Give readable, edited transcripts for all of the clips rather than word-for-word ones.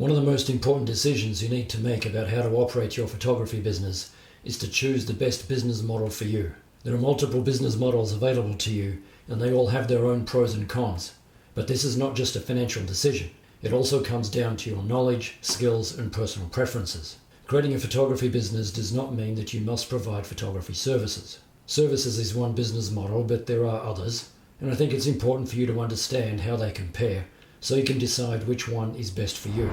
One of the most important decisions you need to make about how to operate your photography business is to choose the best business model for you. There are multiple business models available to you, and they all have their own pros and cons. But this is not just a financial decision. It also comes down to your knowledge, skills, and personal preferences. Creating a photography business does not mean that you must provide photography services. Services is one business model, but there are others, and I think it's important for you to understand how they compare so you can decide which one is best for you.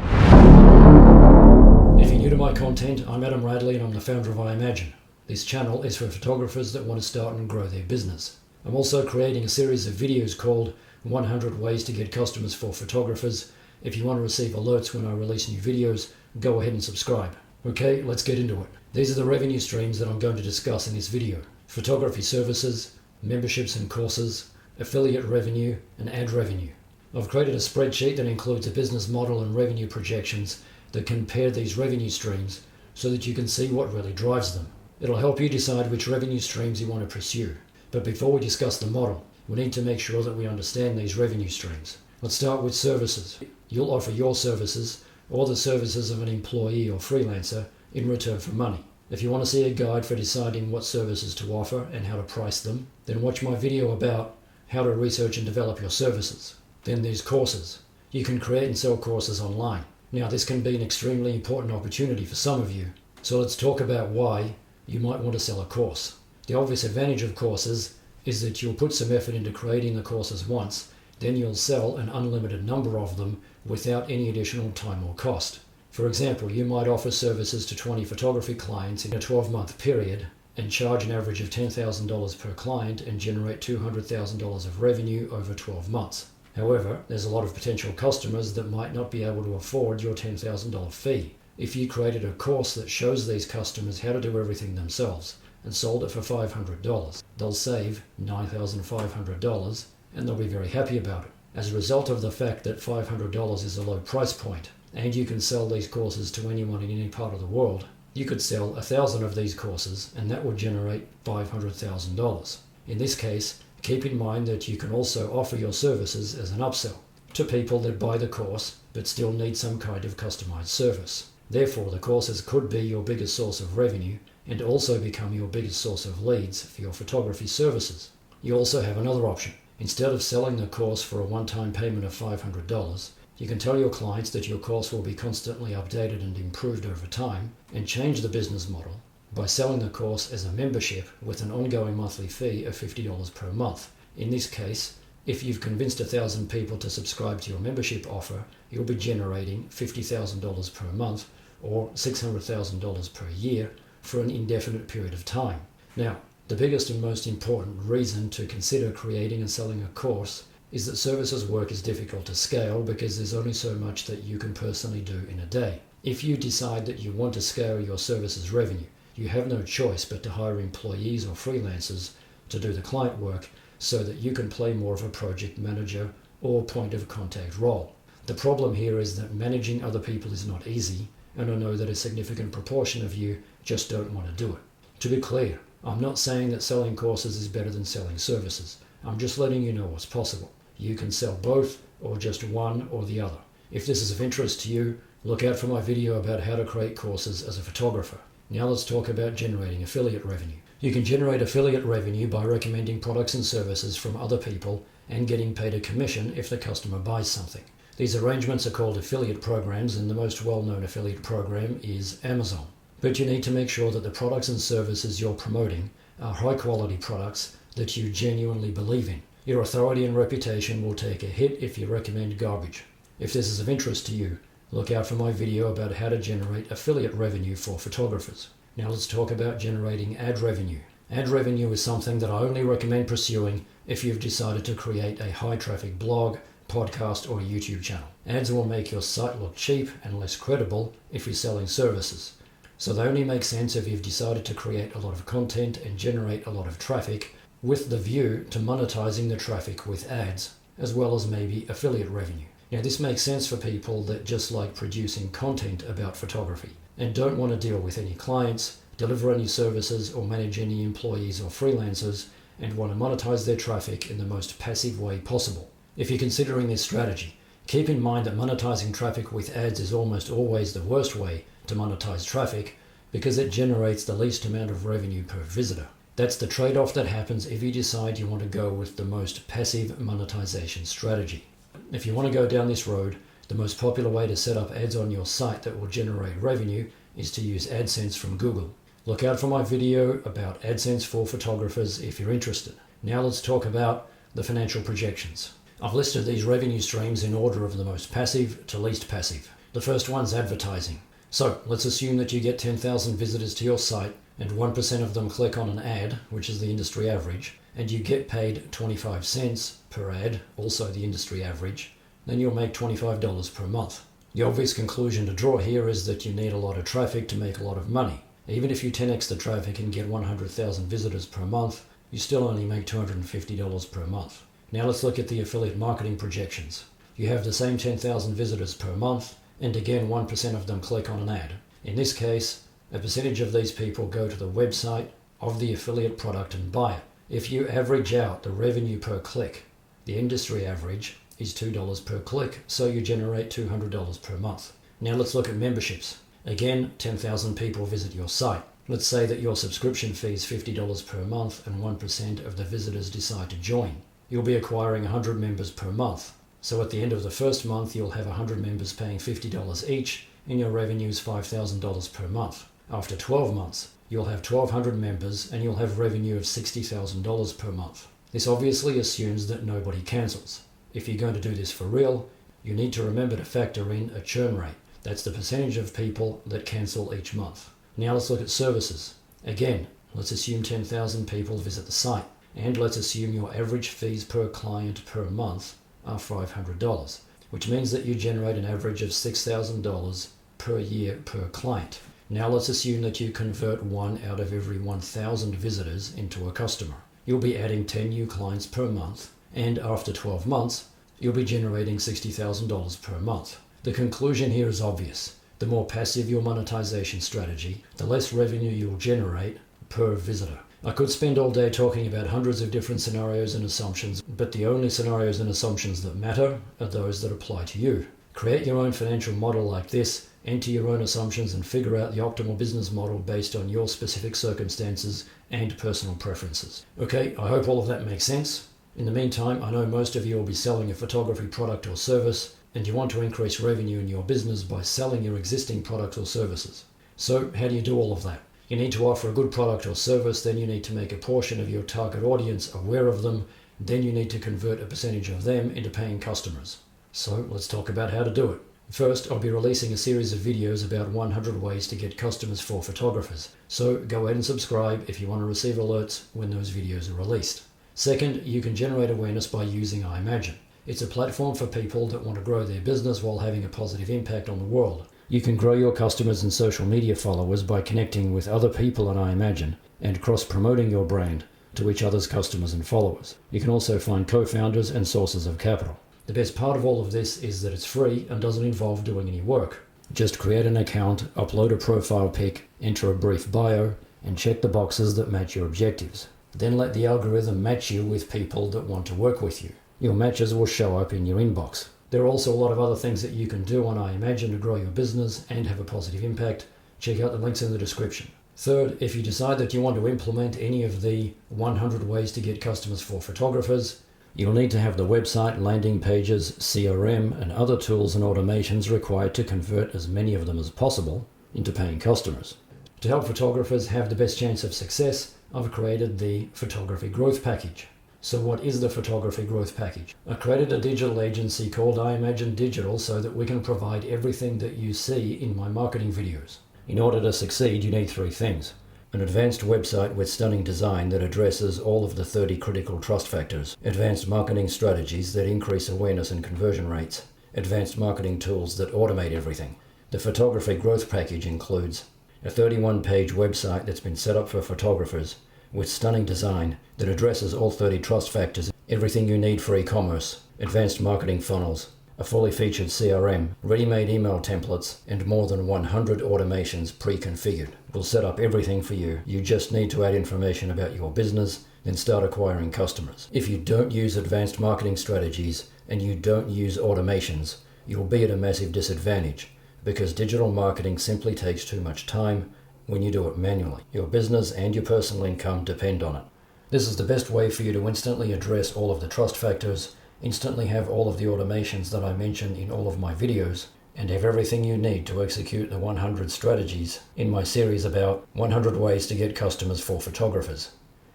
If you're new to my content, I'm Adam Radley and I'm the founder of I Imagine. This channel is for photographers that want to start and grow their business. I'm also creating a series of videos called 100 Ways to Get Customers for Photographers. If you want to receive alerts when I release new videos, go ahead and subscribe. Okay, let's get into it. These are the revenue streams that I'm going to discuss in this video. Photography services, memberships and courses, affiliate revenue, and ad revenue. I've created a spreadsheet that includes a business model and revenue projections that compare these revenue streams so that you can see what really drives them. It'll help you decide which revenue streams you want to pursue. But before we discuss the model, we need to make sure that we understand these revenue streams. Let's start with services. You'll offer your services or the services of an employee or freelancer in return for money. If you want to see a guide for deciding what services to offer and how to price them, then watch my video about how to research and develop your services. Then there's courses. You can create and sell courses online. Now this can be an extremely important opportunity for some of you. So let's talk about why you might want to sell a course. The obvious advantage of courses is that you'll put some effort into creating the courses once, then you'll sell an unlimited number of them without any additional time or cost. For example, you might offer services to 20 photography clients in a 12-month period and charge an average of $10,000 per client and generate $200,000 of revenue over 12 months. However, there's a lot of potential customers that might not be able to afford your $10,000 fee. If you created a course that shows these customers how to do everything themselves and sold it for $500, they'll save $9,500 and they'll be very happy about it. As a result of the fact that $500 is a low price point and you can sell these courses to anyone in any part of the world, you could sell 1,000 of these courses and that would generate $500,000. In this case, keep in mind that you can also offer your services as an upsell to people that buy the course but still need some kind of customized service. Therefore, the courses could be your biggest source of revenue and also become your biggest source of leads for your photography services. You also have another option. Instead of selling the course for a one-time payment of $500, you can tell your clients that your course will be constantly updated and improved over time and change the business model by selling the course as a membership with an ongoing monthly fee of $50 per month. In this case, if you've convinced 1,000 people to subscribe to your membership offer, you'll be generating $50,000 per month or $600,000 per year for an indefinite period of time. Now, the biggest and most important reason to consider creating and selling a course is that services work is difficult to scale because there's only so much that you can personally do in a day. If you decide that you want to scale your services revenue, you have no choice but to hire employees or freelancers to do the client work so that you can play more of a project manager or point of contact role. The problem here is that managing other people is not easy, and I know that a significant proportion of you just don't want to do it. To be clear, I'm not saying that selling courses is better than selling services. I'm just letting you know what's possible. You can sell both or just one or the other. If this is of interest to you, look out for my video about how to create courses as a photographer. Now let's talk about generating affiliate revenue. You can generate affiliate revenue by recommending products and services from other people and getting paid a commission if the customer buys something. These arrangements are called affiliate programs, and the most well-known affiliate program is Amazon. But you need to make sure that the products and services you're promoting are high-quality products that you genuinely believe in. Your authority and reputation will take a hit if you recommend garbage. If this is of interest to you, look out for my video about how to generate affiliate revenue for photographers. Now let's talk about generating ad revenue. Ad revenue is something that I only recommend pursuing if you've decided to create a high-traffic blog, podcast, or YouTube channel. Ads will make your site look cheap and less credible if you're selling services. So they only make sense if you've decided to create a lot of content and generate a lot of traffic with the view to monetizing the traffic with ads, as well as maybe affiliate revenue. Now this makes sense for people that just like producing content about photography and don't want to deal with any clients, deliver any services, or manage any employees or freelancers, and want to monetize their traffic in the most passive way possible. If you're considering this strategy, Keep in mind that monetizing traffic with ads is almost always the worst way to monetize traffic because it generates the least amount of revenue per visitor. That's the trade-off that happens if you decide you want to go with the most passive monetization strategy. If you want to go down this road, the most popular way to set up ads on your site that will generate revenue is to use AdSense from Google. Look out for my video about AdSense for photographers if you're interested. Now let's talk about the financial projections. I've listed these revenue streams in order of the most passive to least passive. The first one's advertising. So let's assume that you get 10,000 visitors to your site and 1% of them click on an ad, which is the industry average, and you get paid 25 cents per ad, also the industry average, then you'll make $25 per month. The obvious conclusion to draw here is that you need a lot of traffic to make a lot of money. Even if you 10x the traffic and get 100,000 visitors per month, you still only make $250 per month. Now let's look at the affiliate marketing projections. You have the same 10,000 visitors per month, and again 1% of them click on an ad. In this case, a percentage of these people go to the website of the affiliate product and buy it. If you average out the revenue per click, the industry average is $2 per click, so you generate $200 per month. Now let's look at memberships. Again, 10,000 people visit your site. Let's say that your subscription fee is $50 per month and 1% of the visitors decide to join. You'll be acquiring 100 members per month. So at the end of the first month, you'll have 100 members paying $50 each, and your revenue is $5,000 per month. After 12 months, you'll have 1,200 members and you'll have revenue of $60,000 per month. This obviously assumes that nobody cancels. If you're going to do this for real, you need to remember to factor in a churn rate. That's the percentage of people that cancel each month. Now let's look at services. Again, let's assume 10,000 people visit the site. And let's assume your average fees per client per month are $500, which means that you generate an average of $6,000 per year per client. Now let's assume that you convert 1 out of every 1,000 visitors into a customer. You'll be adding 10 new clients per month, and after 12 months, you'll be generating $60,000 per month. The conclusion here is obvious. The more passive your monetization strategy, the less revenue you'll generate per visitor. I could spend all day talking about hundreds of different scenarios and assumptions, but the only scenarios and assumptions that matter are those that apply to you. Create your own financial model like this, enter your own assumptions, and figure out the optimal business model based on your specific circumstances and personal preferences. Okay, I hope all of that makes sense. In the meantime, I know most of you will be selling a photography product or service, and you want to increase revenue in your business by selling your existing products or services. So how do you do all of that? You need to offer a good product or service, then you need to make a portion of your target audience aware of them, then you need to convert a percentage of them into paying customers. So let's talk about how to do it. First, I'll be releasing a series of videos about 100 ways to get customers for photographers. So go ahead and subscribe if you want to receive alerts when those videos are released. Second, you can generate awareness by using iMagine. It's a platform for people that want to grow their business while having a positive impact on the world. You can grow your customers and social media followers by connecting with other people on iMagine and cross-promoting your brand to each other's customers and followers. You can also find co-founders and sources of capital. The best part of all of this is that it's free and doesn't involve doing any work. Just create an account, upload a profile pic, enter a brief bio, and check the boxes that match your objectives. Then let the algorithm match you with people that want to work with you. Your matches will show up in your inbox. There are also a lot of other things that you can do on iMagine to grow your business and have a positive impact. Check out the links in the description. Third, if you decide that you want to implement any of the 100 ways to get customers for photographers, you'll need to have the website, landing pages, CRM, and other tools and automations required to convert as many of them as possible into paying customers. To help photographers have the best chance of success, I've created the Photography Growth Package. So what is the Photography Growth Package? I created a digital agency called iMagine Digital so that we can provide everything that you see in my marketing videos. In order to succeed, you need 3 things. An advanced website with stunning design that addresses all of the 30 critical trust factors. Advanced marketing strategies that increase awareness and conversion rates. Advanced marketing tools that automate everything. The Photography Growth Package includes a 31-page website that's been set up for photographers with stunning design that addresses all 30 trust factors, everything you need for e-commerce, advanced marketing funnels, a fully featured CRM, ready-made email templates, and more than 100 automations pre-configured. We'll set up everything for you. You just need to add information about your business, then start acquiring customers. If you don't use advanced marketing strategies and you don't use automations, you'll be at a massive disadvantage because digital marketing simply takes too much time when you do it manually. Your business and your personal income depend on it. This is the best way for you to instantly address all of the trust factors, instantly have all of the automations that I mention in all of my videos, and have everything you need to execute the 100 strategies in my series about 100 ways to get customers for photographers.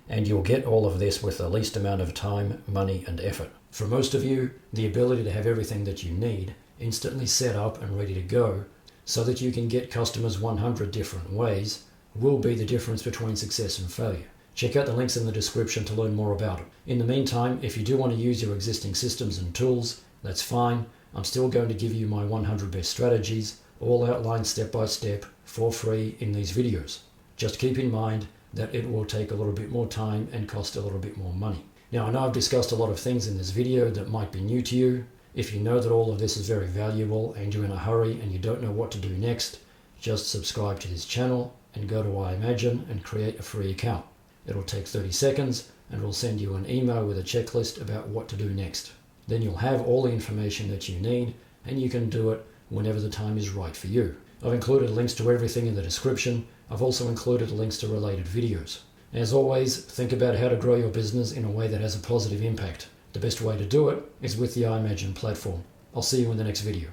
And you'll get all of this with the least amount of time, money, and effort. For most of you, the ability to have everything that you need instantly set up and ready to go so that you can get customers 100 different ways will be the difference between success and failure. Check out the links in the description to learn more about it. In the meantime, if you do want to use your existing systems and tools, that's fine. I'm still going to give you my 100 best strategies, all outlined step by step for free in these videos. Just keep in mind that it will take a little bit more time and cost a little bit more money. Now, I know I've discussed a lot of things in this video that might be new to you. If you know that all of this is very valuable and you're in a hurry and you don't know what to do next, just subscribe to this channel and go to iMagine and create a free account. It'll take 30 seconds and we'll send you an email with a checklist about what to do next. Then you'll have all the information that you need and you can do it whenever the time is right for you. I've included links to everything in the description. I've also included links to related videos. As always, think about how to grow your business in a way that has a positive impact. The best way to do it is with the iMagine platform. I'll see you in the next video.